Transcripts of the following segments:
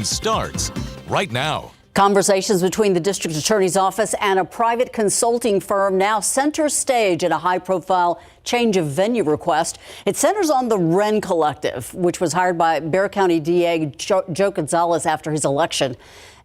starts right now. Conversations between the district attorney's office and a private consulting firm now center stage in a high-profile change of venue request. It centers on the Wren Collective, which was hired by Bexar County DA Joe Gonzalez after his election.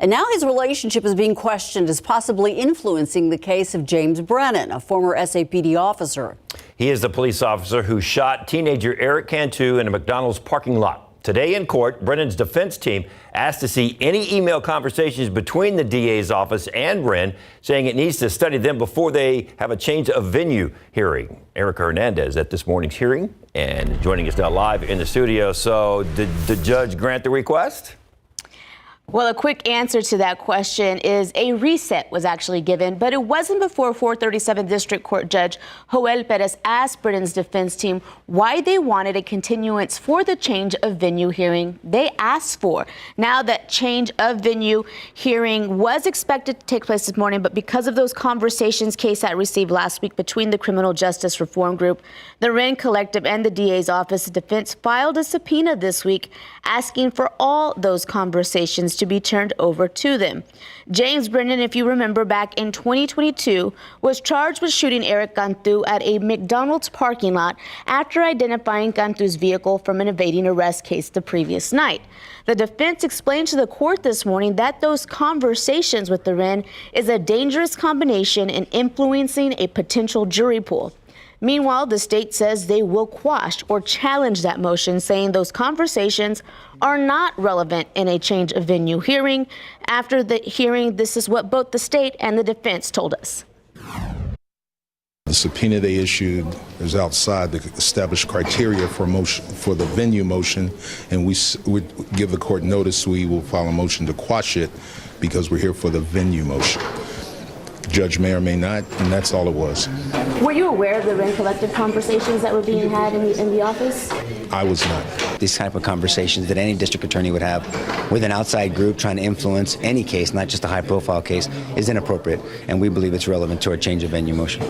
And now his relationship is being questioned as possibly influencing the case of James Brennan, a former SAPD officer. He is the police officer who shot teenager Eric Cantu in a McDonald's parking lot. Today in court, Brennan's defense team asked to see any email conversations between the DA's office and Wren, saying it needs to study them before they have a change of venue hearing. Erica Hernandez at this morning's hearing and joining us now live in the studio. So did the judge grant the request? Well, a quick answer to that question is a reset was actually given, but it wasn't before 437 District Court Judge Joel Perez asked Brennan's defense team why they wanted a continuance for the change of venue hearing they asked for. Now that change of venue hearing was expected to take place this morning, but because of those conversations KSAT received last week between the Criminal Justice Reform Group, the Wren Collective, and the DA's office, the defense filed a subpoena this week asking for all those conversations to be turned over to them. James Brennan, if you remember, back in 2022, was charged with shooting Eric Cantu at a McDonald's parking lot after identifying Cantu's vehicle from an evading arrest case the previous night. The defense explained to the court this morning that those conversations with the Wren is a dangerous combination in influencing a potential jury pool. Meanwhile, the state says they will quash or challenge that motion, saying those conversations are not relevant in a change of venue hearing. After the hearing, this is what both the state and the defense told us. The subpoena they issued is outside the established criteria for motion for the venue motion, and we would give the court notice we will file a motion to quash it because we're here for the venue motion. Judge may or may not, and that's all it was. Were you aware of the Wren Collective conversations that were being had in the office? I was not. These type of conversations that any district attorney would have with an outside group trying to influence any case, not just a high-profile case, is inappropriate, and we believe it's relevant to our change of venue motion.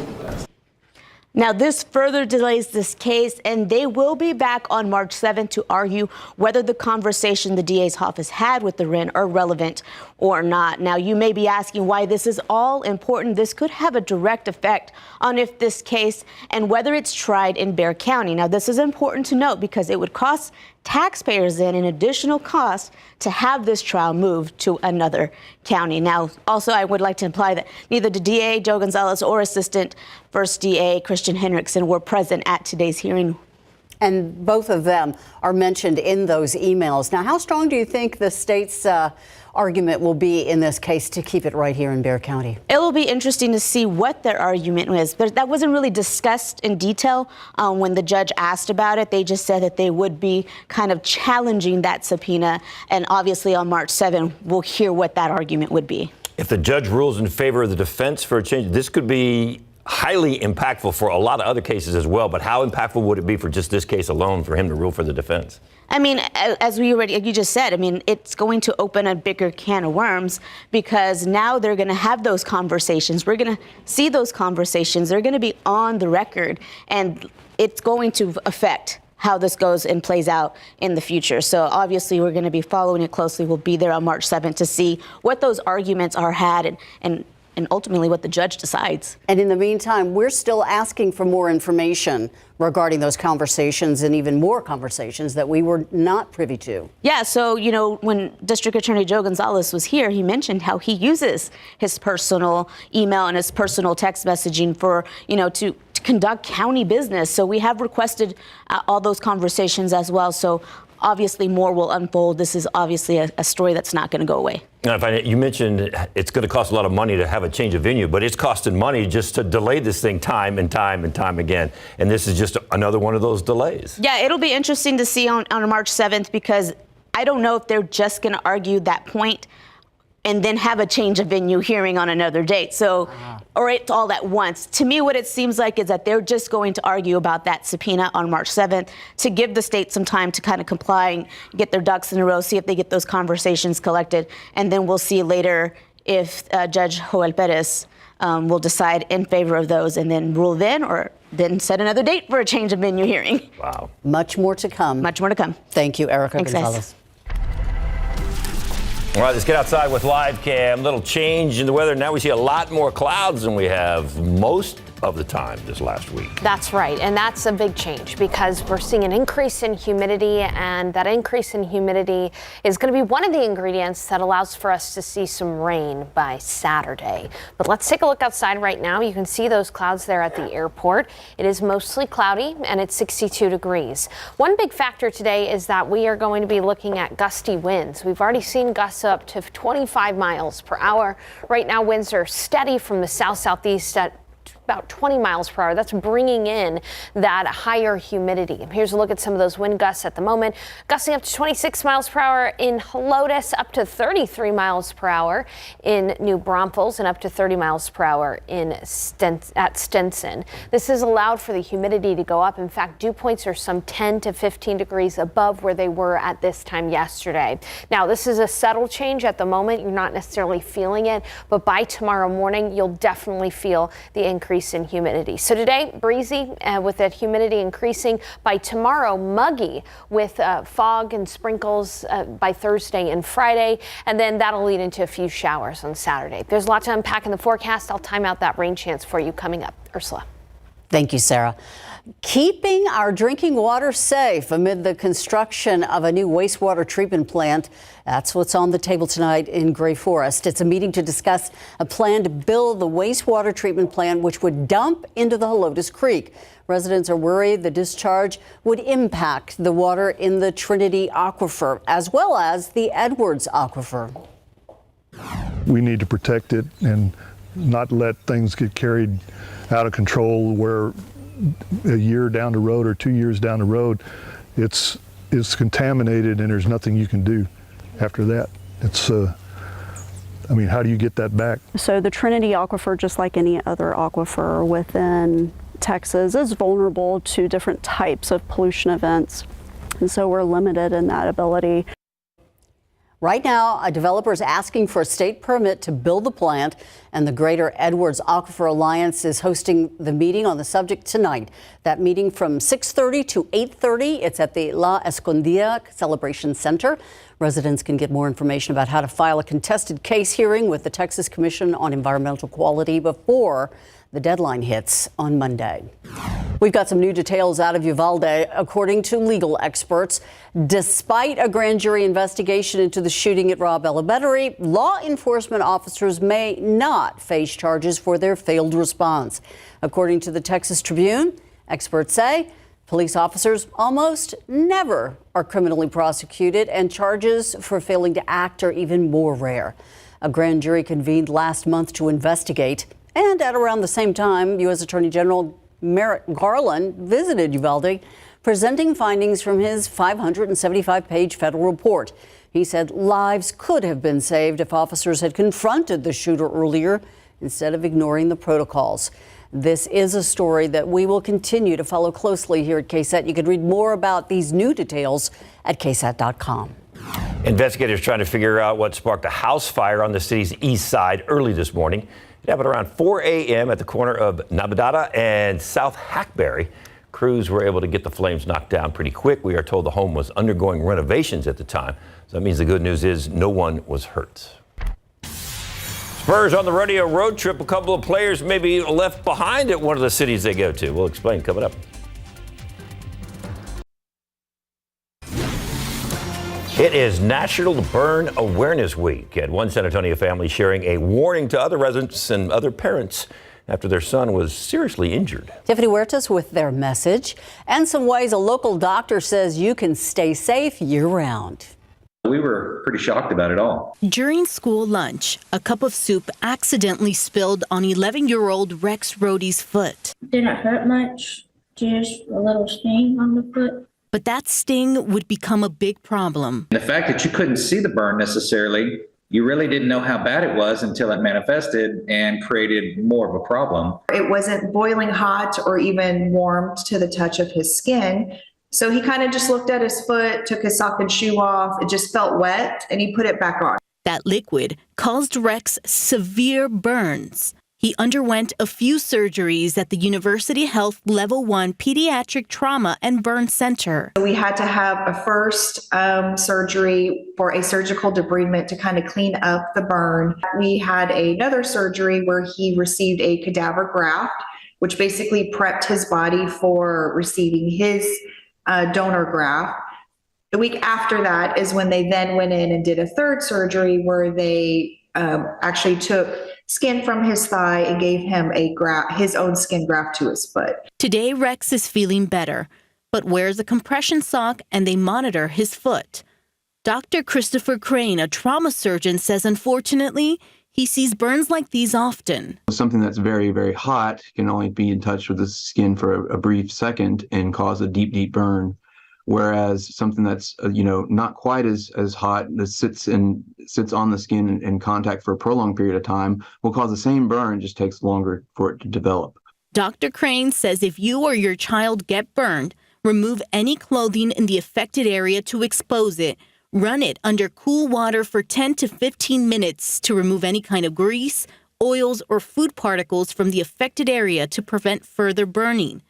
Now, this further delays this case, and they will be back on March 7th to argue whether the conversation the DA's office had with the Wren are relevant or not. Now, you may be asking why this is all important. This could have a direct effect on if this case and whether it's tried in Bexar County. Now, this is important to note because it would cost taxpayers then an additional cost to have this trial moved to another county. Now, also, I would like to imply that neither the DA, Joe Gonzalez, or Assistant First DA, Christian Henriksen, were present at today's hearing. And both of them are mentioned in those emails. Now, how strong do you think the state's argument will be in this case to keep it right here in Bexar County? It will be interesting to see what their argument was, but that wasn't really discussed in detail when the judge asked about it. They just said that they would be kind of challenging that subpoena, and obviously on March 7th, we'll hear what that argument would be. If the judge rules in favor of the defense for a change, this could be highly impactful for a lot of other cases as well. But how impactful would it be for just this case alone for him to rule for the defense? I mean, as you just said, I mean, it's going to open a bigger can of worms because now they're going to have those conversations. We're going to see those conversations. They're going to be on the record, and it's going to affect how this goes and plays out in the future. So obviously we're going to be following it closely. We'll be there on March 7th to see what those arguments are had and ultimately what the judge decides. And in the meantime, we're still asking for more information regarding those conversations and even more conversations that we were not privy to. Yeah, so, you know, when District Attorney Joe Gonzalez was here, he mentioned how he uses his personal email and his personal text messaging for, you know, to conduct county business. So we have requested all those conversations as well. So obviously more will unfold. This is obviously a story that's not going to go away. You mentioned it's going to cost a lot of money to have a change of venue, but it's costing money just to delay this thing time and time and time again. And this is just another one of those delays. Yeah, it'll be interesting to see on March 7th, because I don't know if they're just going to argue that point and then have a change of venue hearing on another date. So, or it's all at once. To me, what it seems like is that they're just going to argue about that subpoena on March 7th to give the state some time to kind of comply and get their ducks in a row, see if they get those conversations collected. And then we'll see later if Judge Joel Perez will decide in favor of those and then rule then, or then set another date for a change of venue hearing. Wow. Much more to come. Much more to come. Thank you, Erica Thanks, Gonzalez. guys. All right, let's get outside with live cam. Little change in the weather. Now we see a lot more clouds than we have most of the time this last week. That's right, and that's a big change because we're seeing an increase in humidity, and that increase in humidity is going to be one of the ingredients that allows for us to see some rain by Saturday. But let's take a look outside right now. You can see those clouds there at the airport. It is mostly cloudy and it's 62 degrees. One big factor today is that we are going to be looking at gusty winds. We've already seen gusts up to 25 miles per hour. Right now, winds are steady from the south-southeast at about 20 miles per hour. That's bringing in that higher humidity. Here's a look at some of those wind gusts at the moment. Gusting up to 26 miles per hour in Helotes, up to 33 miles per hour in New Braunfels, and up to 30 miles per hour at Stinson. This has allowed for the humidity to go up. In fact, dew points are some 10 to 15 degrees above where they were at this time yesterday. Now, this is a subtle change at the moment. You're not necessarily feeling it, but by tomorrow morning, you'll definitely feel the increase in humidity. So today, breezy with that humidity increasing. By tomorrow, muggy with fog and sprinkles by Thursday and Friday, and then that'll lead into a few showers on Saturday. There's a lot to unpack in the forecast. I'll time out that rain chance for you coming up. Ursula. Thank you, Sarah. Keeping our drinking water safe amid the construction of a new wastewater treatment plant. That's what's on the table tonight in Gray Forest. It's a meeting to discuss a plan to build the wastewater treatment plant, which would dump into the Helotes Creek. Residents are worried the discharge would impact the water in the Trinity Aquifer, as well as the Edwards Aquifer. We need to protect it and not let things get carried out of control where a year down the road or 2 years down the road, it's contaminated and there's nothing you can do after that. How do you get that back? So the Trinity Aquifer, just like any other aquifer within Texas, is vulnerable to different types of pollution events. And so we're limited in that ability. Right now, a developer is asking for a state permit to build the plant, and the Greater Edwards Aquifer Alliance is hosting the meeting on the subject tonight. That meeting from 6:30 to 8:30. It's at the La Escondida Celebration Center. Residents can get more information about how to file a contested case hearing with the Texas Commission on Environmental Quality before the deadline hits on Monday. We've got some new details out of Uvalde. According to legal experts, despite a grand jury investigation into the shooting at Robb Elementary, law enforcement officers may not face charges for their failed response. According to the Texas Tribune, experts say police officers almost never are criminally prosecuted, and charges for failing to act are even more rare. A grand jury convened last month to investigate. And at around the same time, U.S. Attorney General Merrick Garland visited Uvalde, presenting findings from his 575-page federal report. He said lives could have been saved if officers had confronted the shooter earlier instead of ignoring the protocols. This is a story that we will continue to follow closely here at KSAT. You can read more about these new details at KSAT.com. Investigators trying to figure out what sparked a house fire on the city's east side early this morning. It happened around 4 a.m. at the corner of Navadata and South Hackberry. Crews were able to get the flames knocked down pretty quick. We are told the home was undergoing renovations at the time. So that means the good news is no one was hurt. Spurs on the rodeo road trip. A couple of players may be left behind at one of the cities they go to. We'll explain coming up. It is National Burn Awareness Week, and one San Antonio family sharing a warning to other residents and other parents after their son was seriously injured. Tiffany Huertas with their message and some ways a local doctor says you can stay safe year-round. We were pretty shocked about it all. During school lunch, a cup of soup accidentally spilled on 11-year-old Rex Rohde's foot. Didn't hurt much, just a little sting on the foot. But that sting would become a big problem. The fact that you couldn't see the burn necessarily, you really didn't know how bad it was until it manifested and created more of a problem. It wasn't boiling hot or even warmed to the touch of his skin. So he kind of just looked at his foot, took his sock and shoe off. It just felt wet and he put it back on. That liquid caused Rex severe burns. He underwent a few surgeries at the University Health Level 1 Pediatric Trauma and Burn Center. We had to have a first surgery for a surgical debridement to kind of clean up the burn. We had another surgery where he received a cadaver graft, which basically prepped his body for receiving his donor graft. The week after that is when they then went in and did a third surgery where they actually took skin from his thigh and gave him his own skin graft to his foot. Today, Rex is feeling better, but wears a compression sock and they monitor his foot. Dr. Christopher Crane, a trauma surgeon, says unfortunately, he sees burns like these often. Something that's very, very hot can only be in touch with the skin for a brief second and cause a deep, deep burn. Whereas something that's, not quite as hot, that sits on the skin in contact for a prolonged period of time, will cause the same burn, just takes longer for it to develop. Dr. Crane says if you or your child get burned, remove any clothing in the affected area to expose it. Run it under cool water for 10 to 15 minutes to remove any kind of grease, oils, or food particles from the affected area to prevent further burning.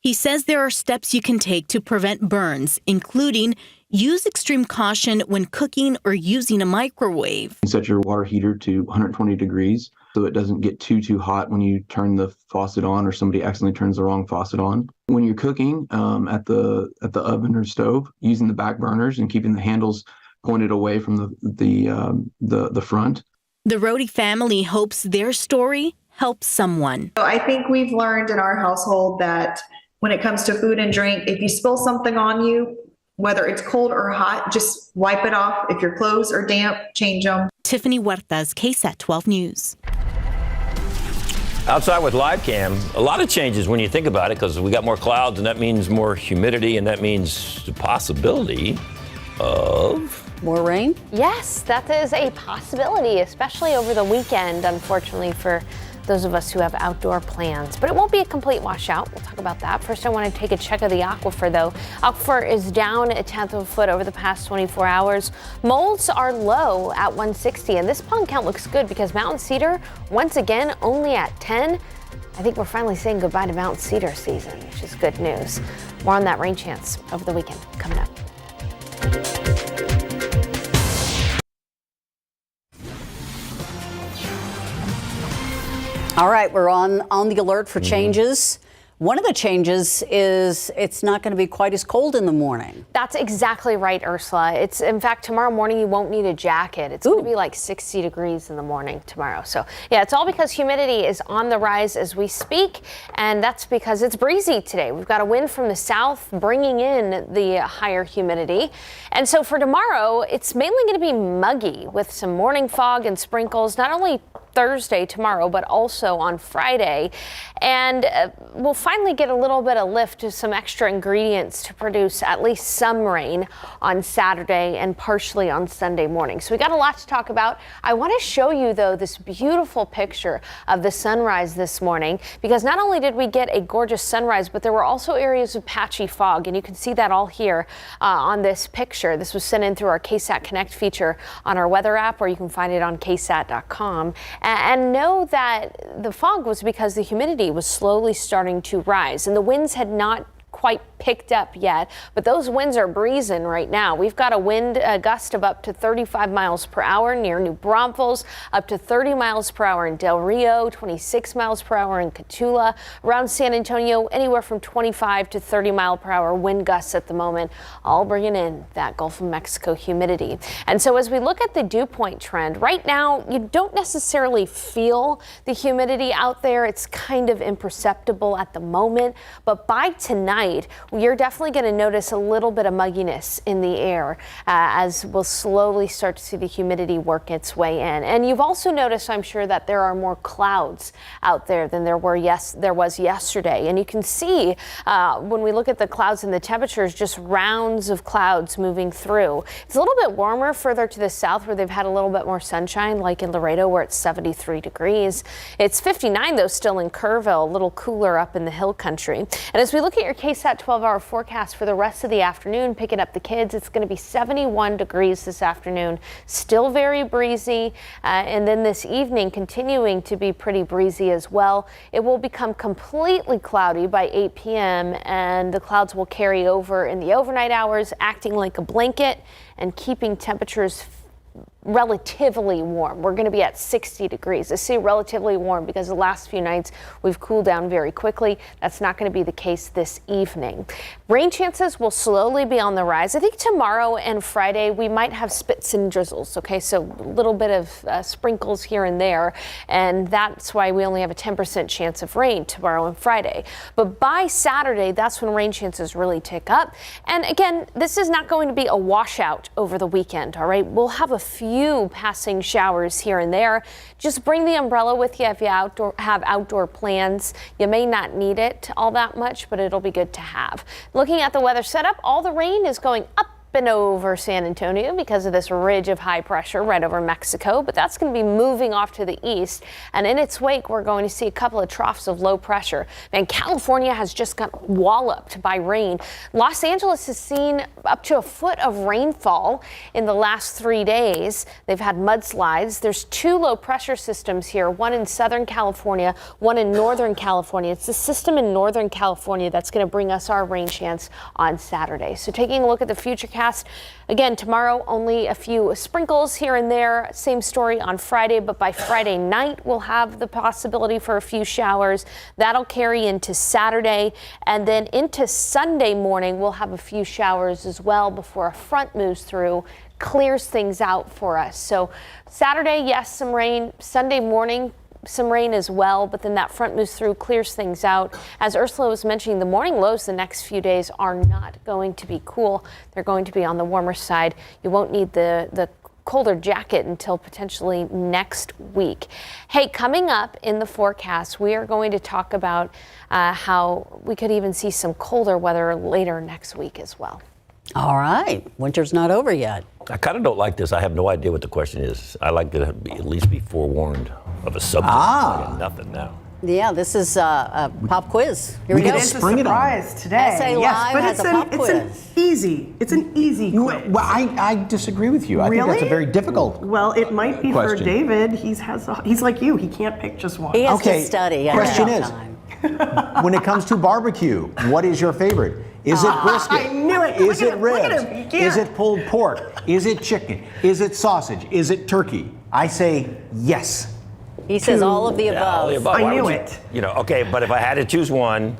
He says there are steps you can take to prevent burns, including use extreme caution when cooking or using a microwave. Set your water heater to 120 degrees so it doesn't get too hot when you turn the faucet on or somebody accidentally turns the wrong faucet on. When you're cooking at the oven or stove, using the back burners and keeping the handles pointed away from the front. The Rohde family hopes their story helps someone. So I think we've learned in our household that when it comes to food and drink, if you spill something on you, whether it's cold or hot, just wipe it off. If your clothes are damp, change them. Tiffany Huertas, KSAT 12 News. Outside with live cam, a lot of changes when you think about it, because we got more clouds and that means more humidity and that means the possibility of more rain. Yes, that is a possibility, especially over the weekend, unfortunately, for those of us who have outdoor plans. But it won't be a complete washout. We'll talk about that. First, I want to take a check of the aquifer, though. Aquifer is down 1/10 of a foot over the past 24 hours. Molds are low at 160, and this pond count looks good because Mountain Cedar, once again, only at 10. I think we're finally saying goodbye to Mountain Cedar season, which is good news. More on that rain chance over the weekend coming up. All right, we're on the alert for changes. One of the changes is it's not going to be quite as cold in the morning. That's exactly right, Ursula. It's, in fact, tomorrow morning you won't need a jacket. It's going to be like 60 degrees in the morning tomorrow. So, yeah, it's all because humidity is on the rise as we speak, and that's because it's breezy today. We've got a wind from the south bringing in the higher humidity. And so for tomorrow, it's mainly going to be muggy with some morning fog and sprinkles, not only Thursday tomorrow, but also on Friday. And we'll finally get a little bit of lift to some extra ingredients to produce at least some rain on Saturday and partially on Sunday morning. So we got a lot to talk about. I want to show you, though, this beautiful picture of the sunrise this morning, because not only did we get a gorgeous sunrise, but there were also areas of patchy fog. And you can see that all here on this picture. This was sent in through our KSAT Connect feature on our weather app, or you can find it on ksat.com. And know that the fog was because the humidity was slowly starting to rise and the winds had not quite picked up yet, but those winds are breezing right now. We've got a wind gust of up to 35 miles per hour near New Braunfels, up to 30 miles per hour in Del Rio, 26 miles per hour in Cotulla, around San Antonio, anywhere from 25 to 30 mile per hour wind gusts at the moment, all bringing in that Gulf of Mexico humidity. And so as we look at the dew point trend, right now you don't necessarily feel the humidity out there. It's kind of imperceptible at the moment, but by tonight, you're definitely going to notice a little bit of mugginess in the air as we'll slowly start to see the humidity work its way in. And you've also noticed, I'm sure, that there are more clouds out there than there was yesterday. And you can see when we look at the clouds and the temperatures, just rounds of clouds moving through. It's a little bit warmer further to the south where they've had a little bit more sunshine, like in Laredo where it's 73 degrees. It's 59 though still in Kerrville, a little cooler up in the hill country. And as we look at your KSAT 12 12-hour forecast for the rest of the afternoon, picking up the kids. It's going to be 71 degrees this afternoon, still very breezy. And then this evening, continuing to be pretty breezy as well. It will become completely cloudy by 8 p.m. and the clouds will carry over in the overnight hours, acting like a blanket and keeping temperatures relatively warm. We're going to be at 60 degrees. I say relatively warm because the last few nights we've cooled down very quickly. That's not going to be the case this evening. Rain chances will slowly be on the rise. I think tomorrow and Friday we might have spits and drizzles. Okay, so a little bit of sprinkles here and there, and that's why we only have a 10% chance of rain tomorrow and Friday. But by Saturday, that's when rain chances really tick up. And again, this is not going to be a washout over the weekend. All right, we'll have a few passing showers here and there. Just bring the umbrella with you if you have outdoor plans. You may not need it all that much, but it'll be good to have. Looking at the weather setup, all the rain is going up and over San Antonio because of this ridge of high pressure right over Mexico, but that's going to be moving off to the east, and in its wake we're going to see a couple of troughs of low pressure. And California has just got walloped by rain. Los Angeles has seen up to a foot of rainfall in the last 3 days. They've had mudslides. There's 2 low pressure systems here, one in Southern California, one in Northern California. It's the system in Northern California that's going to bring us our rain chance on Saturday. So taking a look at the future again, tomorrow only a few sprinkles here and there. Same story on Friday, but by Friday night we'll have the possibility for a few showers. That'll carry into Saturday, and then into Sunday morning we'll have a few showers as well before a front moves through, clears things out for us. So Saturday, yes, some rain. Sunday morning, some rain as well, but then that front moves through, clears things out. As Ursula was mentioning, the morning lows the next few days are not going to be cool. They're going to be on the warmer side. You won't need the colder jacket until potentially next week. Hey, coming up in the forecast, we are going to talk about how we could even see some colder weather later next week as well. All right. Winter's not over yet. I kind of don't like this. I have no idea what the question is. I like to at least be forewarned of a subject. I got nothing now. Yeah, this is a pop quiz. Here we go. It's a surprise today. SA Live has a pop quiz. It's an easy quiz. Well, I disagree with you. I think that's a very difficult Well, it might be question. for David. He's like you. He can't pick just one. He has to study. Question is, when it comes to barbecue, what is your favorite? Is it brisket? I knew it. Is it Look at ribs? him. Is it pulled pork? Is it chicken? Is it sausage? Is it turkey? I say yes. He says all of the above. All the above. I knew it. Okay, but if I had to choose one,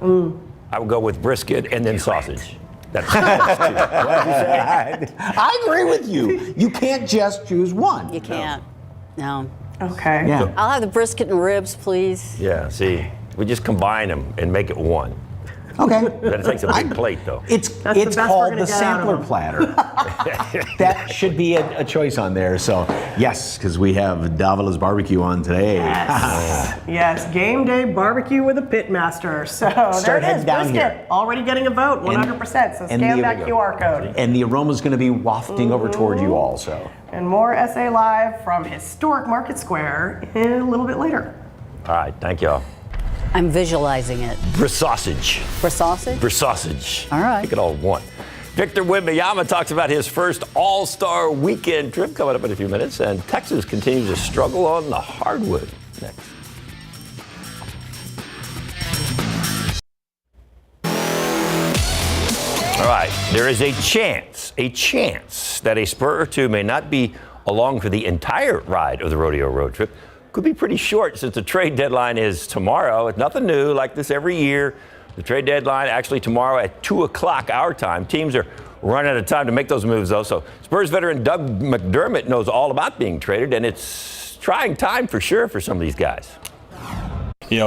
I would go with brisket and then sausage. That's two. I agree with you. You can't just choose one. You can't. No. Okay. Yeah. I'll have the brisket and ribs, please. Yeah, see, we just combine them and make it one. Okay. Then it takes a big plate, though. It's called the sampler platter. That should be a choice on there. So, yes, because we have Davila's barbecue on today. Yes, game day barbecue with a pitmaster. So there it is, down brisket. here. Already getting a vote, 100%. So scan that QR code. And the aroma's going to be wafting over toward you all. So. And more SA Live from historic Market Square in a little bit later. All right, thank y'all. I'm visualizing it. Brisausage. Brisausage? Brisausage. All right. Take it all in one. Victor Wembanyama talks about his first All-Star Weekend trip coming up in a few minutes, and Texas continues to struggle on the hardwood. Next. All right, there is a chance that a spur or two may not be along for the entire ride of the rodeo road trip. Could be pretty short since the trade deadline is tomorrow. It's nothing new, like this every year. The trade deadline actually tomorrow at 2 o'clock our time. Teams are running out of time to make those moves, though. So Spurs veteran Doug McDermott knows all about being traded, and it's trying time for sure for some of these guys.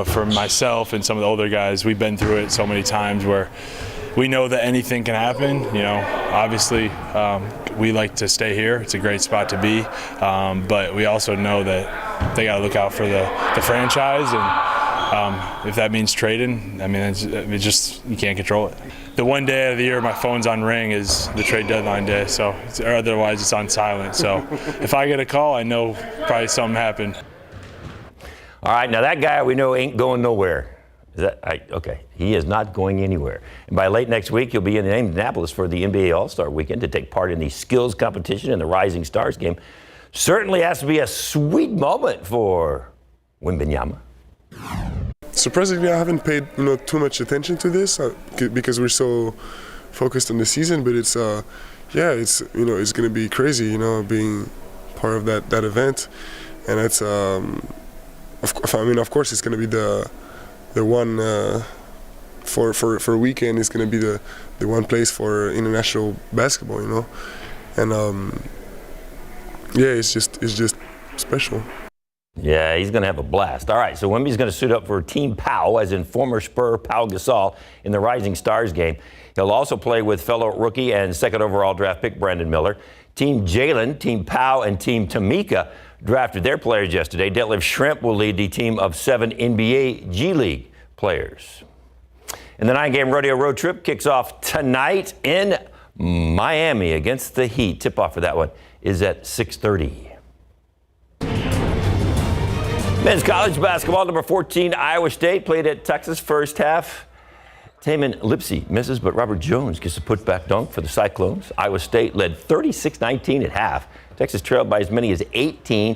For myself and some of the older guys, we've been through it so many times where we know that anything can happen. Obviously, we like to stay here. It's a great spot to be, but we also know that they got to look out for the franchise, and if that means trading, it's just you can't control it. The one day of the year my phone's on ring is the trade deadline day, or otherwise it's on silent. So if I get a call, I know probably something happened. All right, now that guy we know ain't going nowhere. Okay, he is not going anywhere. And by late next week, he'll be in Indianapolis for the NBA All-Star Weekend to take part in the skills competition in the Rising Stars game. Certainly has to be a sweet moment for Wembanyama. Surprisingly, I haven't paid too much attention to this because we're so focused on the season. But it's it's it's going to be crazy, being part of that event, and it's of course it's going to be the one for a weekend. It's going to be the one place for international basketball, and it's just special. Yeah, he's going to have a blast. All right, so Wemby's going to suit up for Team Pau, as in former Spur Pau Gasol, in the Rising Stars game. He'll also play with fellow rookie and second overall draft pick Brandon Miller. Team Jalen, Team Pau, and Team Tamika drafted their players yesterday. Detlef Schrempf will lead the team of 7 NBA G League players. And the 9-game rodeo road trip kicks off tonight in Miami against the Heat. Tip-off for that one is at 6:30. Men's college basketball, number 14, Iowa State played at Texas first half. Taman Lipsey misses, but Robert Jones gets a putback dunk for the Cyclones. Iowa State led 36-19 at half. Texas trailed by as many as 18.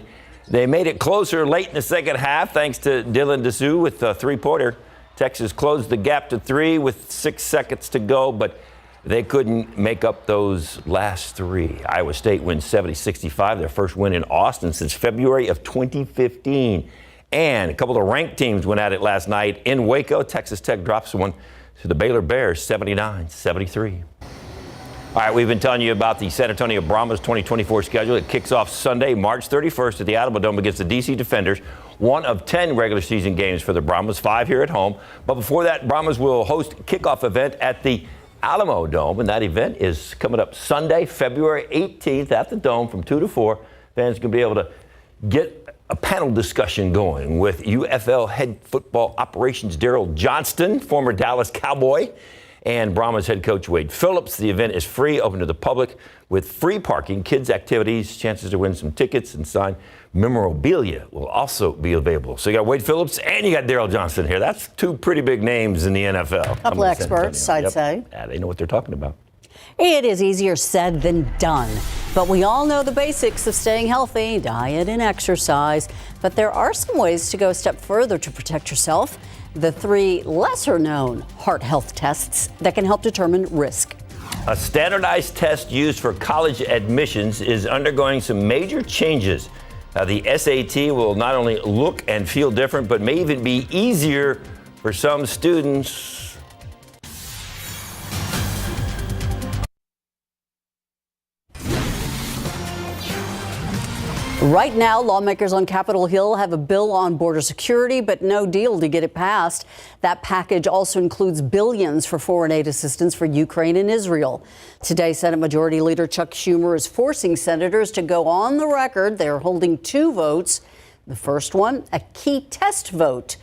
They made it closer late in the second half thanks to Dylan Dessou with a three-pointer. Texas closed the gap to 3 with 6 seconds to go, but they couldn't make up those last 3. Iowa State wins 70-65, their first win in Austin since February of 2015. And a couple of ranked teams went at it last night in Waco. Texas Tech drops one to the Baylor Bears, 79-73. All right, we've been telling you about the San Antonio Brahmas 2024 schedule. It kicks off Sunday, March 31st at the Alamo Dome against the D.C. Defenders. One of 10 regular season games for the Brahmas, 5 here at home. But before that, Brahmas will host a kickoff event at the Alamo Dome, and that event is coming up Sunday, February 18th at the Dome from 2 to 4. Fans can be able to get a panel discussion going with UFL head football operations Daryl Johnston, former Dallas Cowboy, and Brahmas head coach Wade Phillips. The event is free, open to the public, with free parking, kids' activities, chances to win some tickets, and sign memorabilia will also be available. So you got Wade Phillips and you got Daryl Johnston here. That's 2 pretty big names in the NFL. Couple experts, I'd say. Yeah, they know what they're talking about. It is easier said than done, but we all know the basics of staying healthy, diet and exercise. But there are some ways to go a step further to protect yourself. The 3 lesser-known heart health tests that can help determine risk. A standardized test used for college admissions is undergoing some major changes. The SAT will not only look and feel different, but may even be easier for some students. Right now, lawmakers on Capitol Hill have a bill on border security, but no deal to get it passed. That package also includes billions for foreign aid assistance for Ukraine and Israel. Today, Senate Majority Leader Chuck Schumer is forcing senators to go on the record. They're holding 2 votes. The first one, a key test vote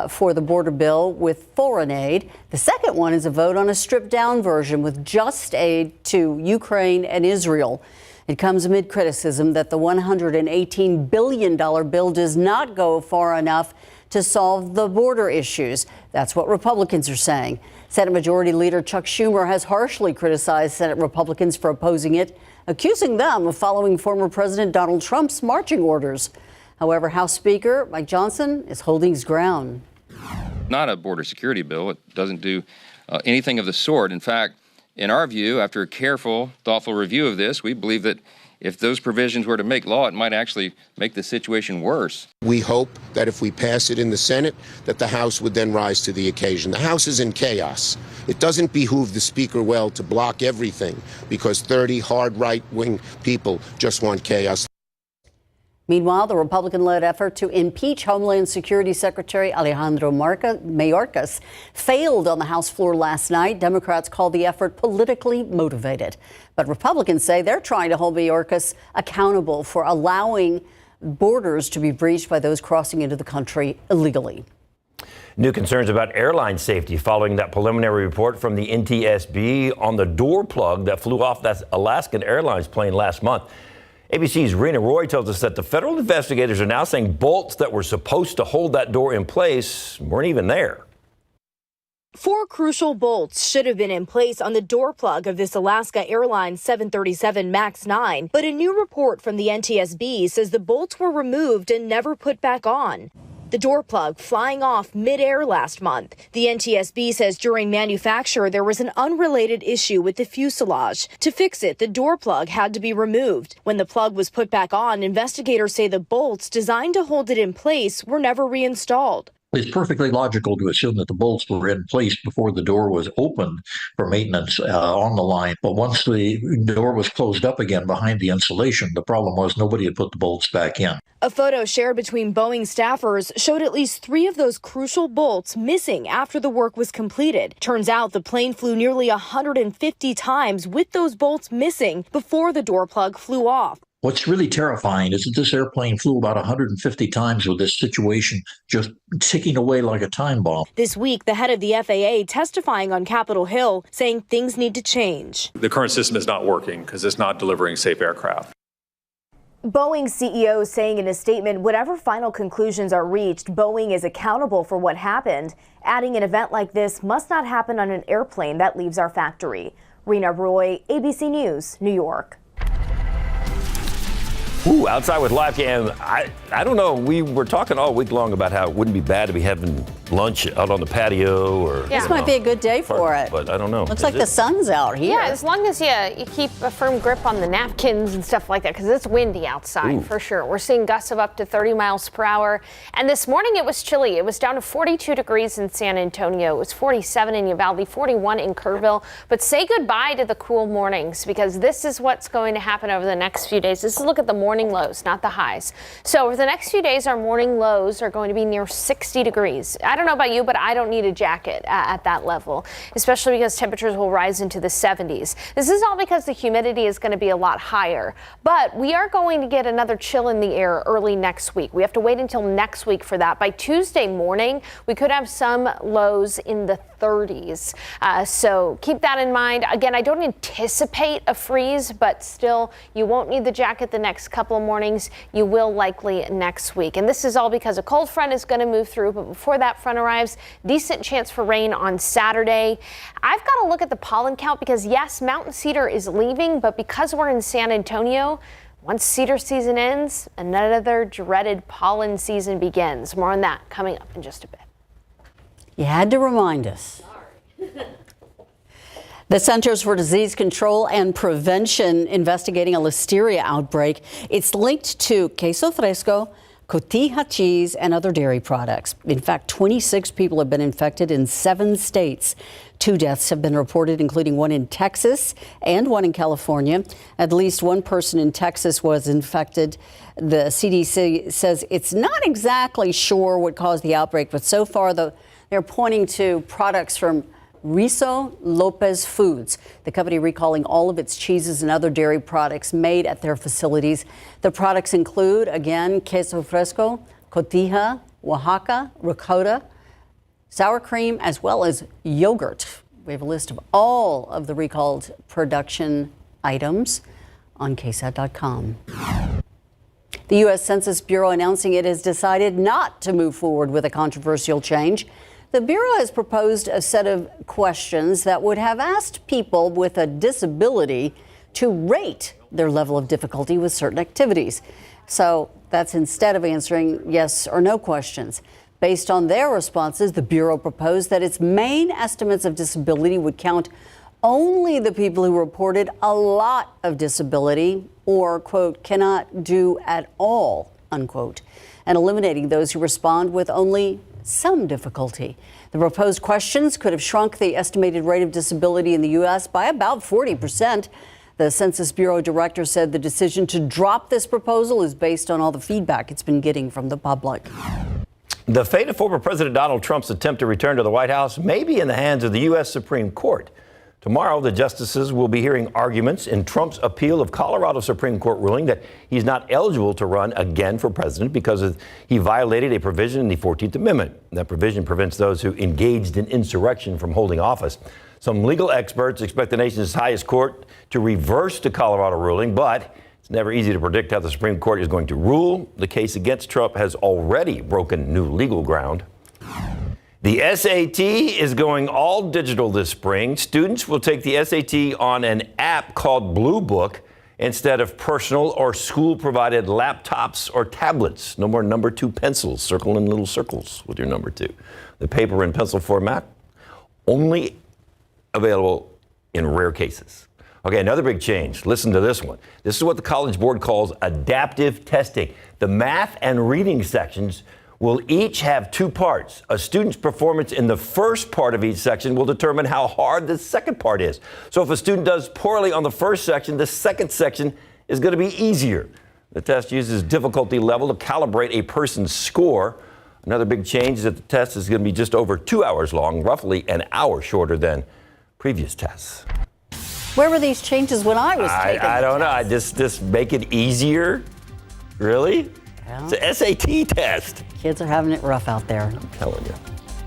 for the border bill with foreign aid. The second one is a vote on a stripped-down version with just aid to Ukraine and Israel. It comes amid criticism that the $118 billion bill does not go far enough to solve the border issues. That's what Republicans are saying. Senate Majority Leader Chuck Schumer has harshly criticized Senate Republicans for opposing it, accusing them of following former President Donald Trump's marching orders. However, House Speaker Mike Johnson is holding his ground. Not a border security bill. It doesn't do anything of the sort. In fact, in our view, after a careful, thoughtful review of this, we believe that if those provisions were to make law, it might actually make the situation worse. We hope that if we pass it in the Senate, that the House would then rise to the occasion. The House is in chaos. It doesn't behoove the Speaker well to block everything because 30 hard right-wing people just want chaos. Meanwhile, the Republican-led effort to impeach Homeland Security Secretary Alejandro Mayorkas failed on the House floor last night. Democrats called the effort politically motivated. But Republicans say they're trying to hold Mayorkas accountable for allowing borders to be breached by those crossing into the country illegally. New concerns about airline safety following that preliminary report from the NTSB on the door plug that flew off that Alaskan Airlines plane last month. ABC's Rena Roy tells us that the federal investigators are now saying bolts that were supposed to hold that door in place weren't even there. 4 crucial bolts should have been in place on the door plug of this Alaska Airlines 737 MAX 9, but a new report from the NTSB says the bolts were removed and never put back on. The door plug flying off mid-air last month. The NTSB says during manufacture there was an unrelated issue with the fuselage. To fix it, the door plug had to be removed. When the plug was put back on, investigators say the bolts designed to hold it in place were never reinstalled. It's perfectly logical to assume that the bolts were in place before the door was opened for maintenance on the line. But once the door was closed up again behind the insulation, the problem was nobody had put the bolts back in. A photo shared between Boeing staffers showed at least 3 of those crucial bolts missing after the work was completed. Turns out the plane flew nearly 150 times with those bolts missing before the door plug flew off. What's really terrifying is that this airplane flew about 150 times with this situation just ticking away like a time bomb. This week, the head of the FAA testifying on Capitol Hill saying things need to change. The current system is not working because it's not delivering safe aircraft. Boeing CEO saying in a statement, whatever final conclusions are reached, Boeing is accountable for what happened, adding an event like this must not happen on an airplane that leaves our factory. Rena Roy, ABC News, New York. Ooh, outside with Live Cam. I don't know. We were talking all week long about how it wouldn't be bad to be having lunch out on the patio or. Yeah. This might be a good day for it. But I don't know. Looks like the sun's out here. Yeah, as long as you keep a firm grip on the napkins and stuff like that, because it's windy outside for sure. We're seeing gusts of up to 30 miles per hour. And this morning it was chilly. It was down to 42 degrees in San Antonio. It was 47 in Uvalde, 41 in Kerrville. But say goodbye to the cool mornings, because this is what's going to happen over the next few days. This is a look at the morning lows, not the highs. So over the next few days, our morning lows are going to be near 60 degrees. I don't know about you, but I don't need a jacket at that level, especially because temperatures will rise into the 70s. This is all because the humidity is going to be a lot higher, but we are going to get another chill in the air early next week. We have to wait until next week for that. By Tuesday morning, we could have some lows in the 30s. So keep that in mind. Again, I don't anticipate a freeze, but still, you won't need the jacket the next couple of mornings. You will likely next week. And this is all because a cold front is going to move through. But before that front arrives, decent chance for rain on Saturday. I've got to look at the pollen count because, yes, mountain cedar is leaving, but because we're in San Antonio, once cedar season ends, another dreaded pollen season begins. More on that coming up in just a bit. You had to remind us. The Centers for Disease Control and Prevention investigating a listeria outbreak. It's linked to queso fresco, cotija cheese, and other dairy products. In fact, 26 people have been infected in 7 states. 2 deaths have been reported, including one in Texas and one in California. At least one person in Texas was infected. The CDC says it's not exactly sure what caused the outbreak, but so far they're pointing to products from Riso Lopez Foods, the company recalling all of its cheeses and other dairy products made at their facilities. The products include, again, queso fresco, cotija, Oaxaca, ricotta, sour cream, as well as yogurt. We have a list of all of the recalled production items on KSAT.com. The U.S. Census Bureau announcing it has decided not to move forward with a controversial change. The Bureau has proposed a set of questions that would have asked people with a disability to rate their level of difficulty with certain activities. So that's instead of answering yes or no questions. Based on their responses, the Bureau proposed that its main estimates of disability would count only the people who reported a lot of disability or, quote, cannot do at all, unquote, and eliminating those who respond with only some difficulty. The proposed questions could have shrunk the estimated rate of disability in the U.S. by about 40%. The Census Bureau director said the decision to drop this proposal is based on all the feedback it's been getting from the public. The fate of former President Donald Trump's attempt to return to the White House may be in the hands of the U.S. Supreme Court. Tomorrow, the justices will be hearing arguments in Trump's appeal of Colorado Supreme Court ruling that he's not eligible to run again for president because he violated a provision in the 14th Amendment. That provision prevents those who engaged in insurrection from holding office. Some legal experts expect the nation's highest court to reverse the Colorado ruling, but it's never easy to predict how the Supreme Court is going to rule. The case against Trump has already broken new legal ground. The SAT is going all digital this spring. Students will take the SAT on an app called Blue Book instead of personal or school-provided laptops or tablets. No more number 2 pencils, circle in little circles with your number 2. The paper and pencil format only available in rare cases. Okay, another big change. Listen to this one. This is what the College Board calls adaptive testing. The math and reading sections will each have 2 parts. A student's performance in the first part of each section will determine how hard the second part is. So if a student does poorly on the first section, the second section is going to be easier. The test uses difficulty level to calibrate a person's score. Another big change is that the test is going to be just over 2 hours long, roughly an hour shorter than previous tests. Where were these changes when I was taking I don't know. test? I just make it easier. Really? Well, it's an SAT test. Kids are having it rough out there. I'm telling you.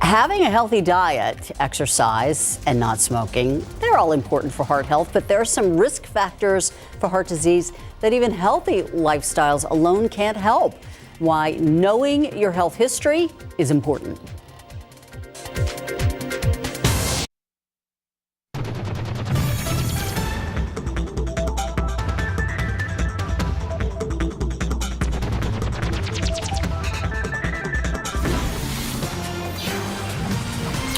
Having a healthy diet, exercise, and not smoking, they're all important for heart health, but there are some risk factors for heart disease that even healthy lifestyles alone can't help. Why knowing your health history is important.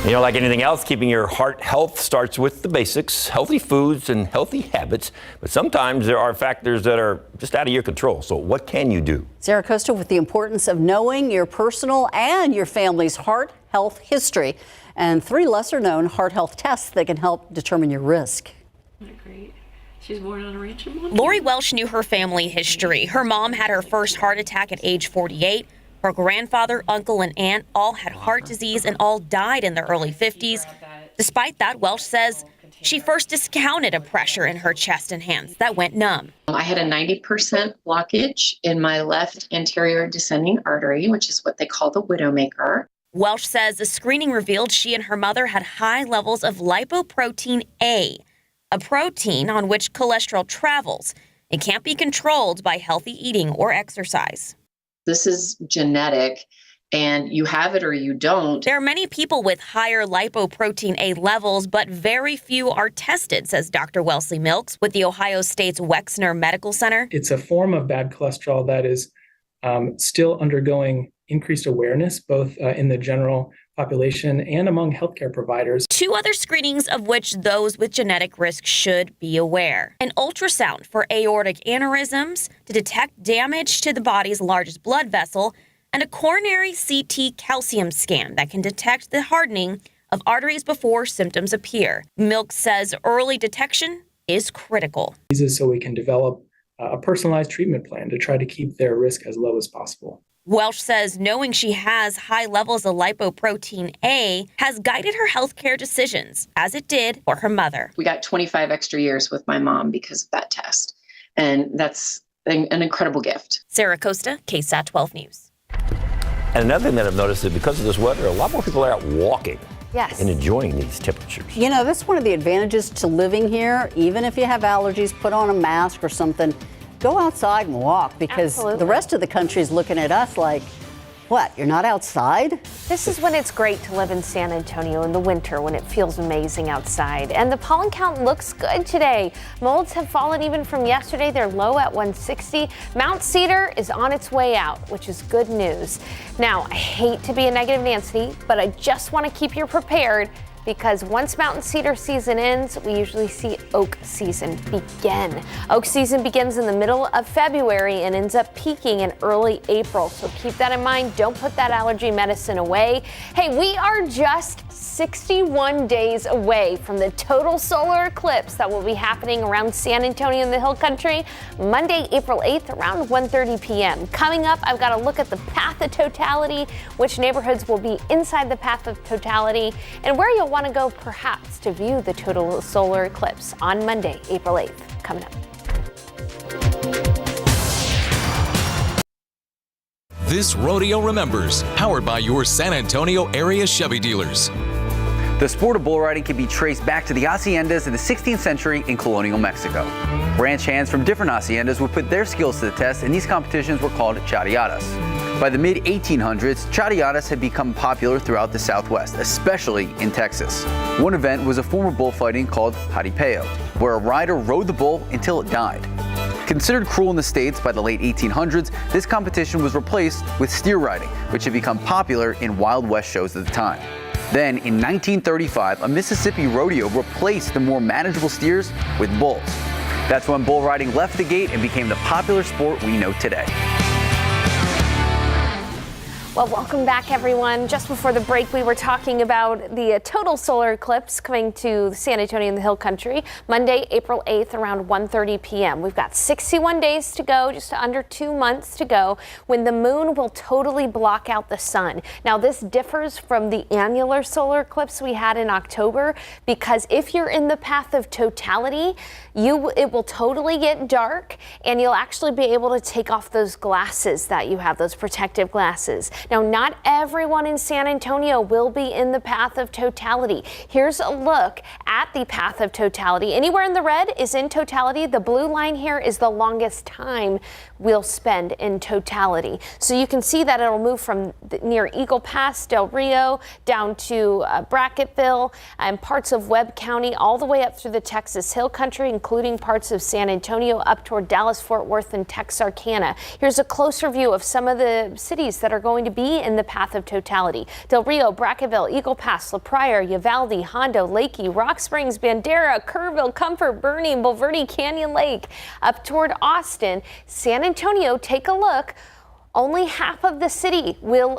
You know, like anything else, keeping your heart health starts with the basics, healthy foods and healthy habits. But sometimes there are factors that are just out of your control. So what can you do? Sarah Costa with the importance of knowing your personal and your family's heart health history and 3 lesser known heart health tests that can help determine your risk. Great. She's born on a ranch in Montana. Lori Welsh knew her family history. Her mom had her first heart attack at age 48. Her grandfather, uncle, and aunt all had heart disease and all died in their early 50s. Despite that, Welsh says she first discounted a pressure in her chest and hands that went numb. I had a 90% blockage in my left anterior descending artery, which is what they call the widowmaker. Welsh says the screening revealed she and her mother had high levels of lipoprotein A, a protein on which cholesterol travels. It can't be controlled by healthy eating or exercise. This is genetic, and you have it or you don't. There are many people with higher lipoprotein A levels, but very few are tested, says Dr. Wellesley Milks with the Ohio State's Wexner Medical Center. It's a form of bad cholesterol that is still undergoing increased awareness, both in the general population and among healthcare providers. 2 other screenings of which those with genetic risk should be aware. An ultrasound for aortic aneurysms to detect damage to the body's largest blood vessel, and a coronary CT calcium scan that can detect the hardening of arteries before symptoms appear. Milk says early detection is critical. So we can develop a personalized treatment plan to try to keep their risk as low as possible. Welsh says knowing she has high levels of lipoprotein A has guided her healthcare decisions, as it did for her mother. We got 25 extra years with my mom because of that test, and that's an incredible gift. Sarah Costa, KSAT 12 News. And another thing that I've noticed is because of this weather, a lot more people are out walking. Yes. And enjoying these temperatures. You know, that's one of the advantages to living here. Even if you have allergies, put on a mask or something. Go outside and walk, because the rest of the country is looking at us like, what, you're not outside? This is when it's great to live in San Antonio in the winter, when it feels amazing outside. And the pollen count looks good today. Molds have fallen even from yesterday. They're low at 160. Mount Cedar is on its way out, which is good news. Now, I hate to be a negative Nancy, but I just want to keep you prepared, because once Mountain Cedar season ends, we usually see oak season begin. Oak season begins in the middle of February and ends up peaking in early April. So keep that in mind. Don't put that allergy medicine away. Hey, we are just 61 days away from the total solar eclipse that will be happening around San Antonio in the Hill Country Monday, April 8th, around 1:30 p.m. Coming up, I've got to look at the path of totality, which neighborhoods will be inside the path of totality, and where you'll want to go perhaps to view the total solar eclipse on Monday, April 8th. Coming up. This Rodeo Remembers, powered by your San Antonio area Chevy dealers. The sport of bull riding can be traced back to the haciendas in the 16th century in colonial Mexico. Ranch hands from different haciendas would put their skills to the test, and these competitions were called charreadas. By the mid-1800s, charreadas had become popular throughout the Southwest, especially in Texas. One event was a form of bullfighting called jaripeo, where a rider rode the bull until it died. Considered cruel in the States by the late 1800s, this competition was replaced with steer riding, which had become popular in Wild West shows at the time. Then, in 1935, a Mississippi rodeo replaced the more manageable steers with bulls. That's when bull riding left the gate and became the popular sport we know today. Well, welcome back, everyone. Just before the break, we were talking about the total solar eclipse coming to San Antonio and the Hill Country Monday, April 8th, around 1:30 p.m. We've got 61 days to go, just under 2 months to go, when the moon will totally block out the sun. Now, this differs from the annular solar eclipse we had in October, because if you're in the path of totality, it will totally get dark, and you'll actually be able to take off those glasses that you have, those protective glasses. Now, not everyone in San Antonio will be in the path of totality. Here's a look at the path of totality. Anywhere in the red is in totality. The blue line here is the longest time we'll spend in totality. So you can see that it'll move from near Eagle Pass, Del Rio, down to Bracketville and parts of Webb County, all the way up through the Texas Hill Country, including parts of San Antonio, up toward Dallas, Fort Worth, and Texarkana. Here's a closer view of some of the cities that are going to be in the path of totality. Del Rio, Bracketville, Eagle Pass, La Pryor, Uvalde, Hondo, Lakey, Rock Springs, Bandera, Kerrville, Comfort, Boerne, Bulverde, Canyon Lake, up toward Austin. San Antonio, take a look. Only half of the city will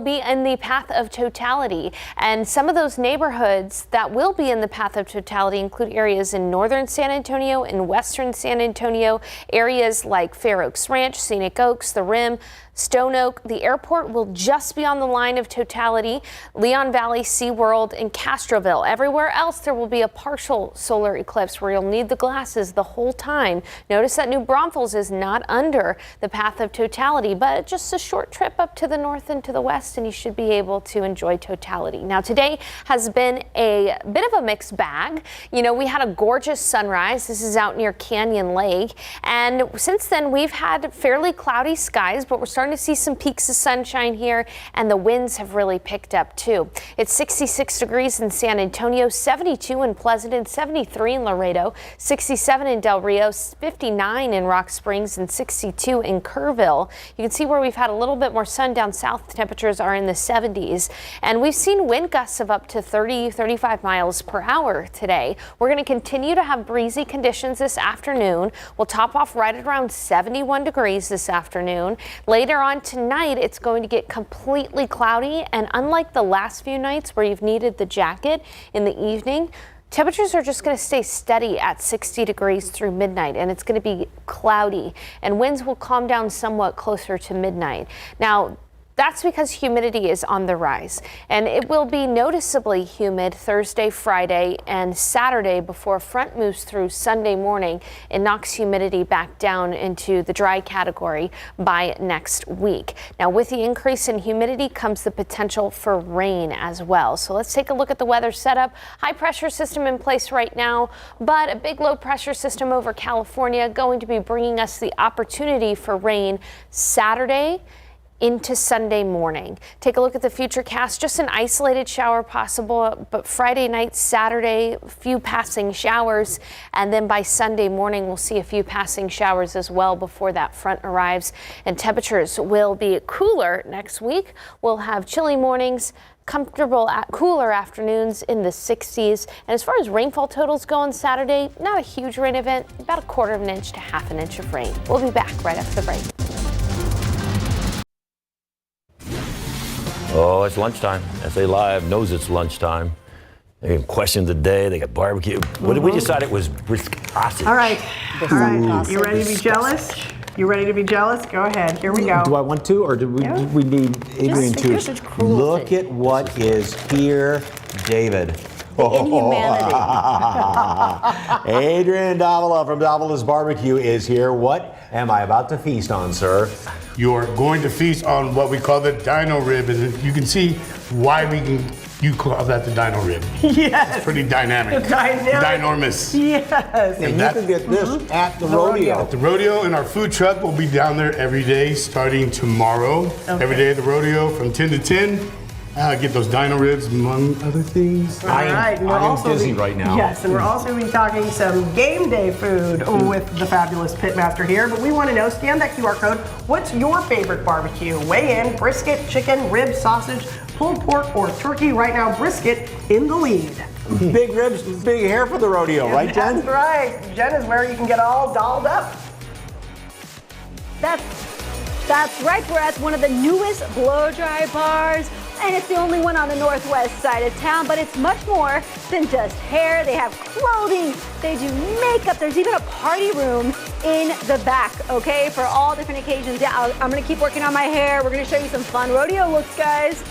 be in the path of totality. And some of those neighborhoods that will be in the path of totality include areas in northern San Antonio and western San Antonio, areas like Fair Oaks Ranch, Scenic Oaks, The Rim, Stone Oak. The airport will just be on the line of totality. Leon Valley, SeaWorld, and Castroville. Everywhere else, there will be a partial solar eclipse where you'll need the glasses the whole time. Notice that New Braunfels is not under the path of totality, but just a short trip up to the north and to the west, and you should be able to enjoy totality. Now, today has been a bit of a mixed bag. You know, we had a gorgeous sunrise. This is out near Canyon Lake. And since then, we've had fairly cloudy skies, but we're starting to see some peaks of sunshine here, and the winds have really picked up too. It's 66 degrees in San Antonio, 72 in Pleasant, and 73 in Laredo, 67 in Del Rio, 59 in Rock Springs, and 62 in Kerrville. You can see where we've had a little bit more sun down south. The temperatures are in the 70s, and we've seen wind gusts of up to 30-35 miles per hour today. We're going to continue to have breezy conditions this afternoon. We'll top off right at around 71 degrees this afternoon. Later on tonight, it's going to get completely cloudy, and unlike the last few nights where you've needed the jacket in the evening, temperatures are just going to stay steady at 60 degrees through midnight, and it's going to be cloudy, and winds will calm down somewhat closer to midnight. Now, that's because humidity is on the rise, and it will be noticeably humid Thursday, Friday, and Saturday before a front moves through Sunday morning and knocks humidity back down into the dry category by next week. Now, with the increase in humidity comes the potential for rain as well. So let's take a look at the weather setup. High pressure system in place right now, but a big low pressure system over California going to be bringing us the opportunity for rain Saturday into Sunday morning. Take a look at the futurecast. Just an isolated shower possible, but Friday night, Saturday, a few passing showers, and then by Sunday morning, we'll see a few passing showers as well before that front arrives. And temperatures will be cooler next week. We'll have chilly mornings, comfortable, cooler afternoons in the 60s. And as far as rainfall totals go on Saturday, not a huge rain event, about a quarter of an inch to half an inch of rain. We'll be back right after the break. Oh, it's lunchtime. SA Live knows it's lunchtime. They got questions of the day. They got barbecue. What did we decide it was briscosage? All right. You ready to be jealous? You ready to be jealous? Go ahead. Here we go. Do I want to, or do we need Adrian to look at what is here, David? Inhumanity. Adrian Davila from Davila's Barbecue is here. What am I about to feast on, sir? You're going to feast on what we call the dino rib, and you can see why you call that the dino rib. Yes. It's pretty dynamic. Dynormous. Yes. And you can get this at the rodeo. At the rodeo, and our food truck will be down there every day starting tomorrow. Okay. Every day at the rodeo from 10 to 10. Get those dino ribs, among other things. All right. And I am dizzy right now. Yes, and we're also going to be talking some game day food with the fabulous pitmaster here. But we want to know, scan that QR code. What's your favorite barbecue? Weigh in: brisket, chicken, ribs, sausage, pulled pork, or turkey. Right now, brisket in the lead. Big ribs, big hair for the rodeo, right, Jen? That's right. Jen is where you can get all dolled up. That's right. We're at one of the newest blow-dry bars, and it's the only one on the northwest side of town, but it's much more than just hair. They have clothing, they do makeup, there's even a party room in the back, okay, for all different occasions. Yeah, I'm gonna keep working on my hair. We're gonna show you some fun rodeo looks, guys.